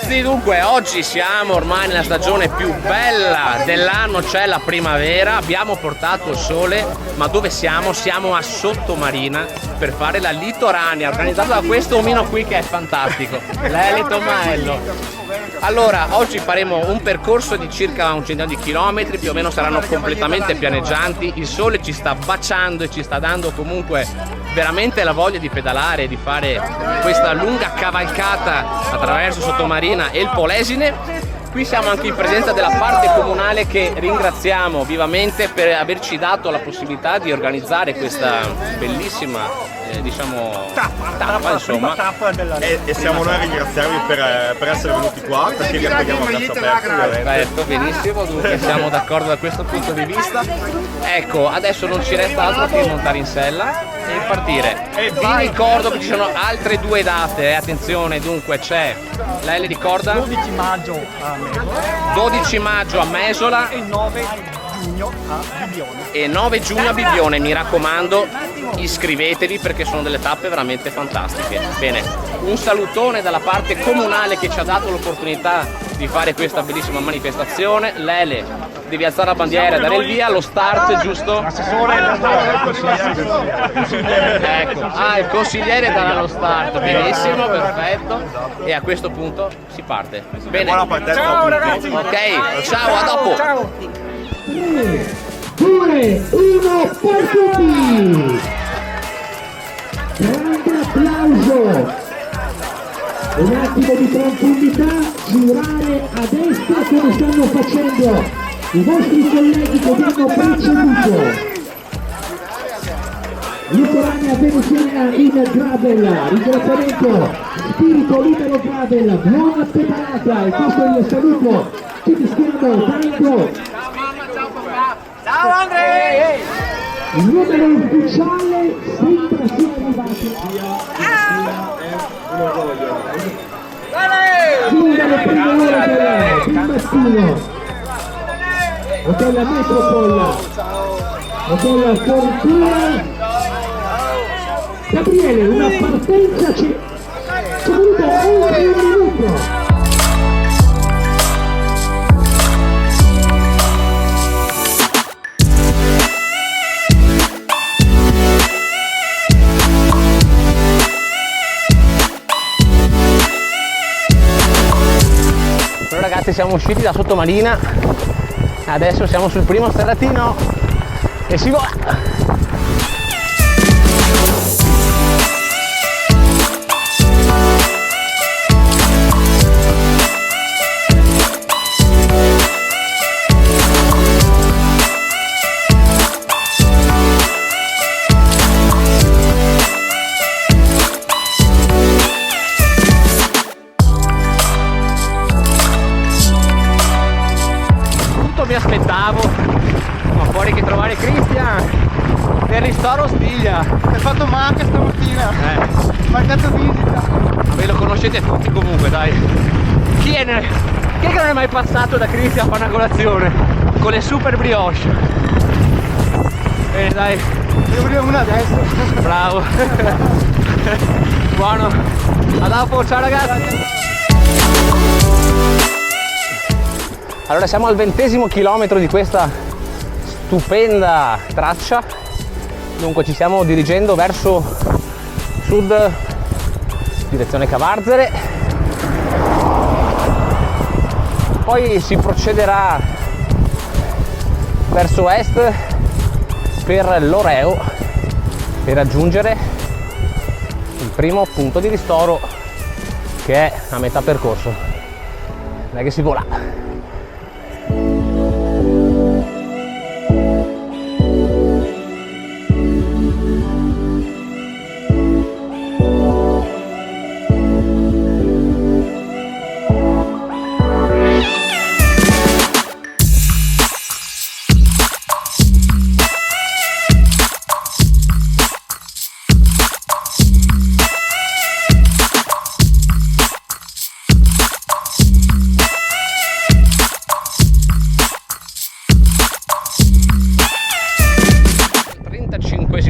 ragazzi, dunque oggi siamo ormai nella stagione più bella dell'anno, c'è la primavera, abbiamo portato il sole, ma dove siamo? Siamo a Sottomarina per fare la litoranea organizzata da questo omino qui che è fantastico, Lele Tomaello. Allora, oggi faremo un percorso di circa un centinaio di chilometri, più o meno saranno completamente pianeggianti, il sole ci sta baciando e ci sta dando comunque veramente la voglia di pedalare, di fare questa lunga cavalcata attraverso Sottomarina e il Polesine. Qui siamo anche in presenza della parte comunale che ringraziamo vivamente per averci dato la possibilità di organizzare questa bellissima tappa insomma. E siamo noi a ringraziarvi per essere venuti qua, perché vi accogliamo a braccia aperte. Perfetto, benissimo, dunque siamo d'accordo da questo punto di vista. Ecco, adesso non ci resta altro che montare in sella e partire. Vi ricordo che ci sono altre due date, attenzione, dunque c'è, lei le ricorda? 12 maggio a Mesola 12 maggio a Mesola e 9 giugno a Bibione. e 9 giugno a Bibione, mi raccomando iscrivetevi perché sono delle tappe veramente fantastiche. Bene, un salutone dalla parte comunale che ci ha dato l'opportunità di fare questa bellissima manifestazione. Lele, devi alzare la bandiera e dare il via, lo start, giusto? Ecco, il consigliere darà lo start, benissimo, perfetto. E a questo punto si parte. Bene. Buona partenza. Ciao ragazzi. Ok, ciao, a dopo. Ciao. 3, 2, 1, partiti! Grande applauso! Un attimo di tranquillità, girare a destra come stanno facendo i vostri colleghi che vi hanno preceduto. Litoranea veneziana in gravel, ringraziamento Spirito Libero Gravel, buona pedalata e questo è il saluto che vi stiamo dando. Ciao Andre! Il numero ufficiale sembra sia arrivato. Chiude le prime ore del mattino. Hotel Metropol. Hotel Fortuna. Gabriele, una partenza ci è voluto oltre un minuto. Ragazzi, siamo usciti da Sottomarina, adesso siamo sul primo sterratino e si vola! Mi aspettavo, ma fuori che trovare Cristian del ristoro Stiglia. Hai fatto manca stamattina. Mancato visita. Vabbè, lo conoscete tutti comunque, dai. Chi è che non è mai passato da Cristian a fare una colazione con le super brioche? Bene, dai. Ne volevo una adesso. Bravo. Buono. A dopo, ciao ragazzi. Allora siamo al 20° chilometro di questa stupenda traccia, dunque ci stiamo dirigendo verso sud, direzione Cavarzere, poi si procederà verso est per Loreo per raggiungere il primo punto di ristoro che è a metà percorso. Dai che si vola!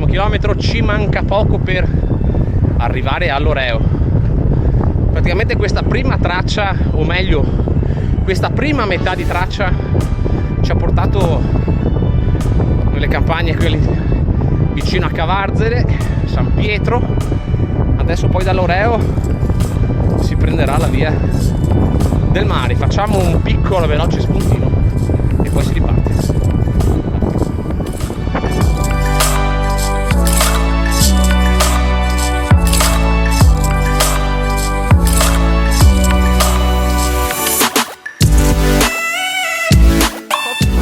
Chilometro, ci manca poco per arrivare a Loreo. praticamente questa prima traccia, o meglio questa prima metà di traccia, ci ha portato nelle campagne quelle vicino a Cavarzere, San Pietro. Adesso poi da Loreo si prenderà la via del mare. Facciamo un piccolo veloce spuntino e poi si riparte.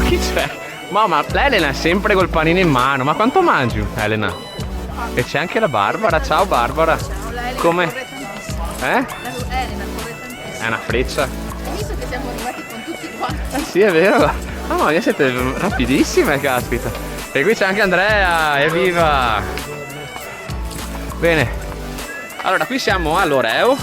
Chi c'è? Mamma, l'Elena è sempre col panino in mano. Ma quanto mangi, Elena? E c'è anche la Barbara. Ciao Barbara. Come? Elena corre tantissimo. È una freccia. Hai visto che siamo arrivati con tutti quanti? Sì, è vero. Mamma mia, siete rapidissime, caspita. E qui c'è anche Andrea, evviva! Bene. Allora, qui siamo a Loreo.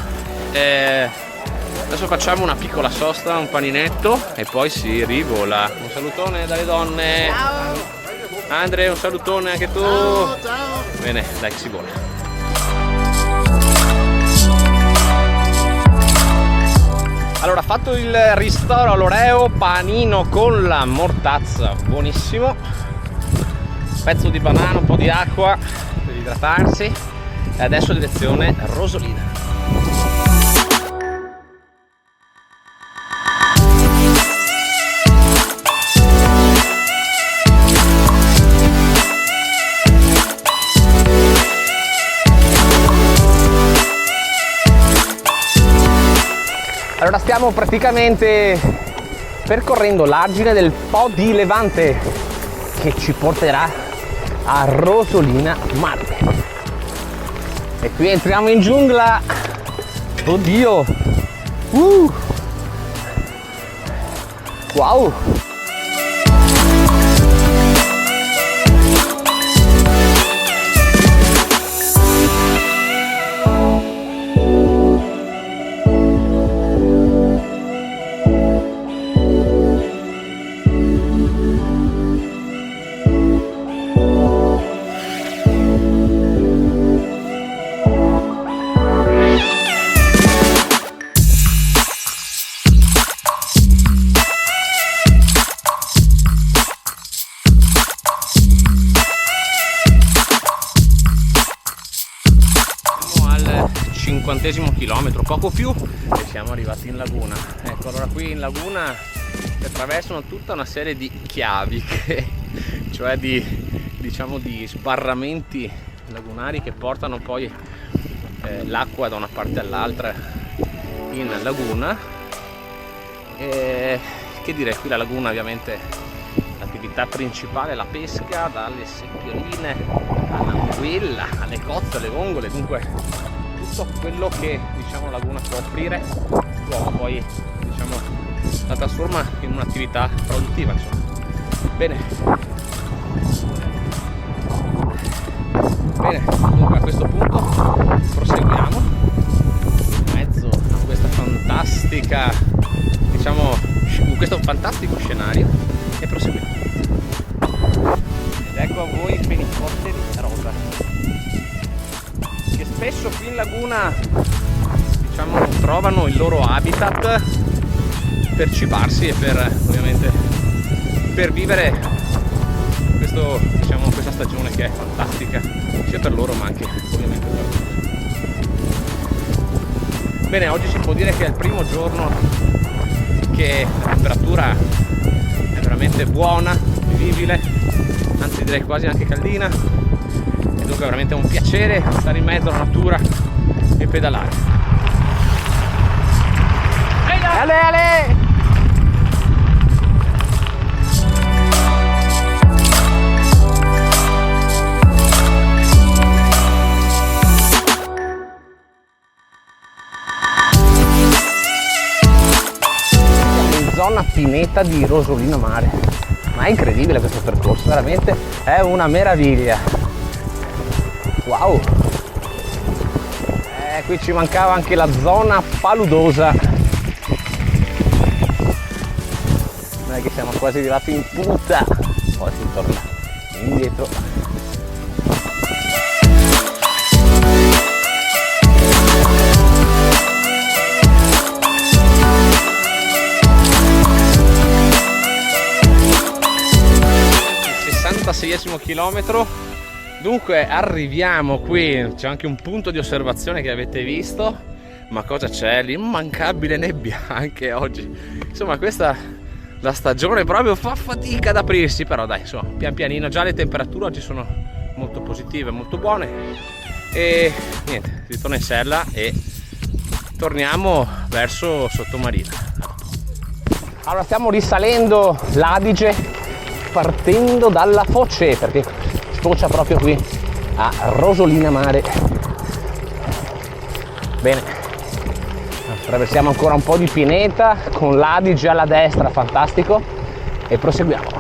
Adesso facciamo una piccola sosta, un paninetto e poi si rivola. Un salutone dalle donne. Ciao! Andre, un salutone anche tu. Ciao, ciao. Bene, dai, si vola. Allora, fatto il ristoro a Loreo, panino con la mortazza, buonissimo. Pezzo di banana, un po' di acqua per idratarsi. E adesso direzione Rosolina. Allora stiamo praticamente percorrendo l'argine del Po di Levante che ci porterà a Rosolina Mare. E qui entriamo in giungla. Oddio! Wow! Chilometro, poco più, e siamo arrivati in laguna. Ecco, allora qui in laguna si attraversano tutta una serie di chiaviche, cioè di sbarramenti lagunari che portano poi l'acqua da una parte all'altra in laguna. E che dire, qui la laguna ovviamente l'attività principale è la pesca, dalle seppioline all'anguilla, alle cozze, alle vongole, dunque tutto quello che la laguna può offrire, l'uomo poi la trasforma in un'attività produttiva, insomma. Bene, dunque a questo punto proseguiamo in mezzo a questa fantastica, in questo fantastico scenario, e proseguiamo. Ed ecco a voi i fenicotteri rosa, che spesso qui in laguna trovano il loro habitat per cibarsi e per ovviamente per vivere questa stagione che è fantastica sia per loro ma anche ovviamente per noi. Bene, oggi si può dire che è il primo giorno che la temperatura è veramente buona, vivibile, anzi direi quasi anche caldina, e dunque è veramente un piacere stare in mezzo alla natura e pedalare. Ale! In zona pineta di Rosolina Mare, ma è incredibile questo percorso, veramente è una meraviglia. Wow! Qui ci mancava anche la zona paludosa. Noi che siamo quasi arrivati in punta, poi si torna indietro. 6esimo chilometro. Dunque arriviamo qui, c'è anche un punto di osservazione che avete visto, ma cosa c'è? L'immancabile nebbia anche oggi. Insomma, questa la stagione proprio fa fatica ad aprirsi, però dai, insomma, pian pianino. Già le temperature oggi sono molto positive, molto buone. E niente, ritorno in sella e torniamo verso Sottomarina. Allora, stiamo risalendo l'Adige partendo dalla Foce, perché sfocia proprio qui a Rosolina Mare. Bene, attraversiamo ancora un po' di pineta con l'Adige alla destra, fantastico, e proseguiamo.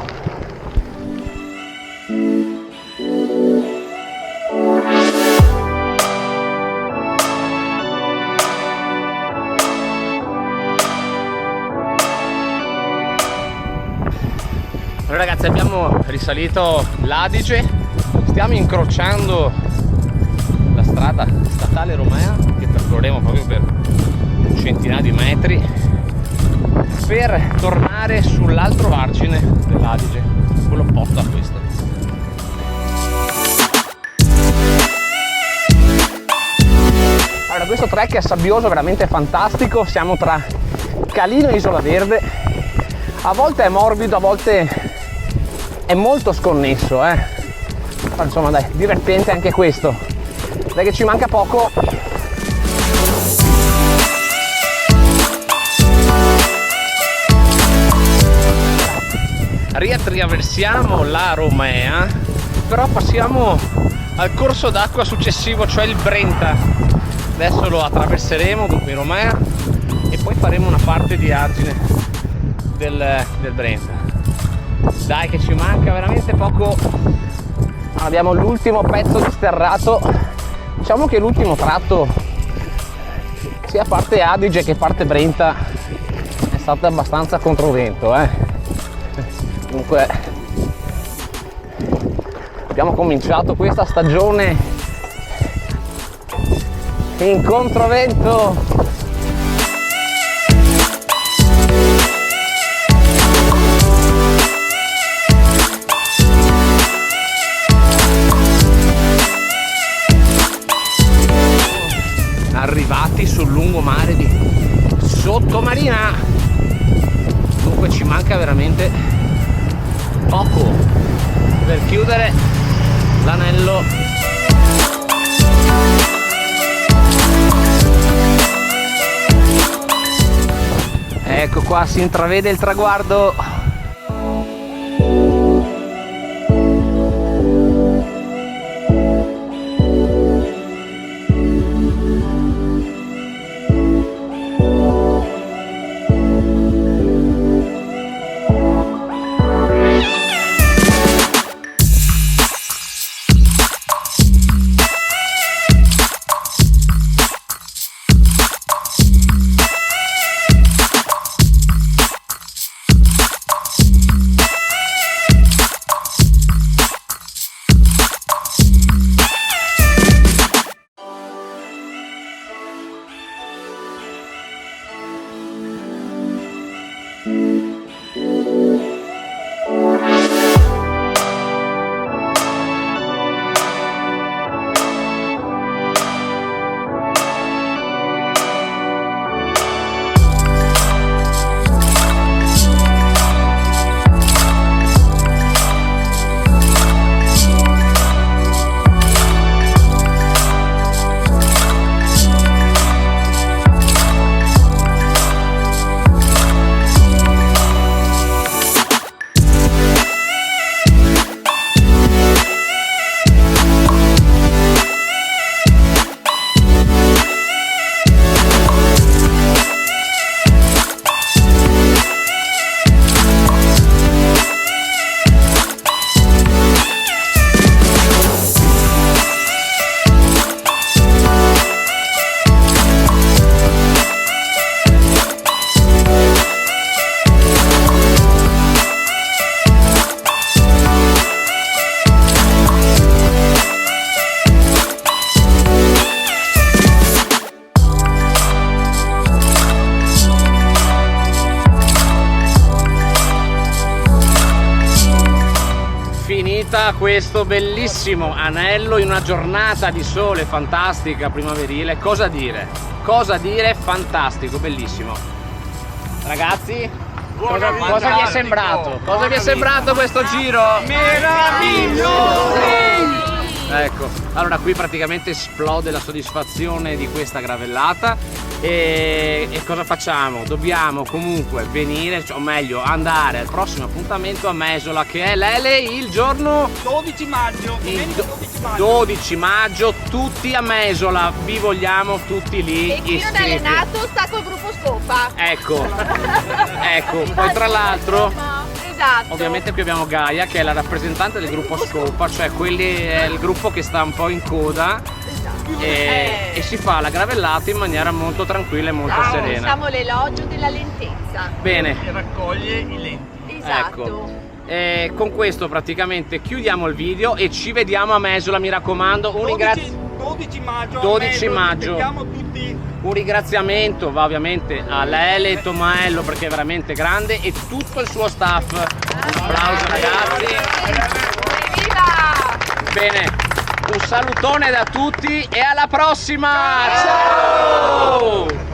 Allora ragazzi, abbiamo risalito l'Adige, stiamo incrociando la strada statale romea che percorreremo proprio per un centinaio di metri per tornare sull'altro argine dell'Adige, quello opposto a questo. Allora, questo trek è sabbioso, veramente fantastico, siamo tra Calino e Isola Verde, a volte è morbido, a volte è molto sconnesso, però insomma dai, divertente anche questo, dai che ci manca poco. Riattraversiamo la Romea, però passiamo al corso d'acqua successivo, cioè il Brenta. Adesso lo attraverseremo, dunque in Romea, e poi faremo una parte di argine del Brenta. Dai che ci manca veramente poco, abbiamo l'ultimo pezzo di sterrato. Diciamo che l'ultimo tratto, sia parte Adige che parte Brenta, è stato abbastanza controvento, Dunque abbiamo cominciato questa stagione in controvento. Arrivati sul lungomare di Sottomarina, dunque ci manca veramente poco per chiudere l'anello. Ecco qua, si intravede il traguardo. vita questo bellissimo anello in una giornata di sole fantastica primaverile. Cosa dire? Cosa dire? Fantastico, bellissimo. Ragazzi, cosa vi è sembrato? Cosa vi è sembrato questo giro? Meraviglioso! Ecco, allora qui praticamente esplode la soddisfazione di questa gravellata e cosa facciamo? Dobbiamo comunque venire, o meglio andare al prossimo appuntamento a Mesola, che è Lele il giorno 12 maggio. il 12 maggio, tutti a Mesola, vi vogliamo tutti lì E chi non è iscritti. allenato sta col gruppo Scopa. Ecco, poi tra l'altro Esatto. ovviamente qui abbiamo Gaia che è la rappresentante del gruppo Scopa, cioè quelli è il gruppo che sta un po' in coda e si fa la gravellata in maniera molto tranquilla e molto serena. Siamo l'elogio della lentezza. Bene, E raccoglie i lenti. Esatto. ecco. E con questo praticamente chiudiamo il video e ci vediamo a Mesola, mi raccomando. 12 maggio. 12 maggio. Aspettiamo tutti. Un ringraziamento va ovviamente a Lele Tomaello perché è veramente grande e tutto il suo staff. Un applauso ragazzi. Evviva! Bene, un salutone da tutti e alla prossima! Ciao!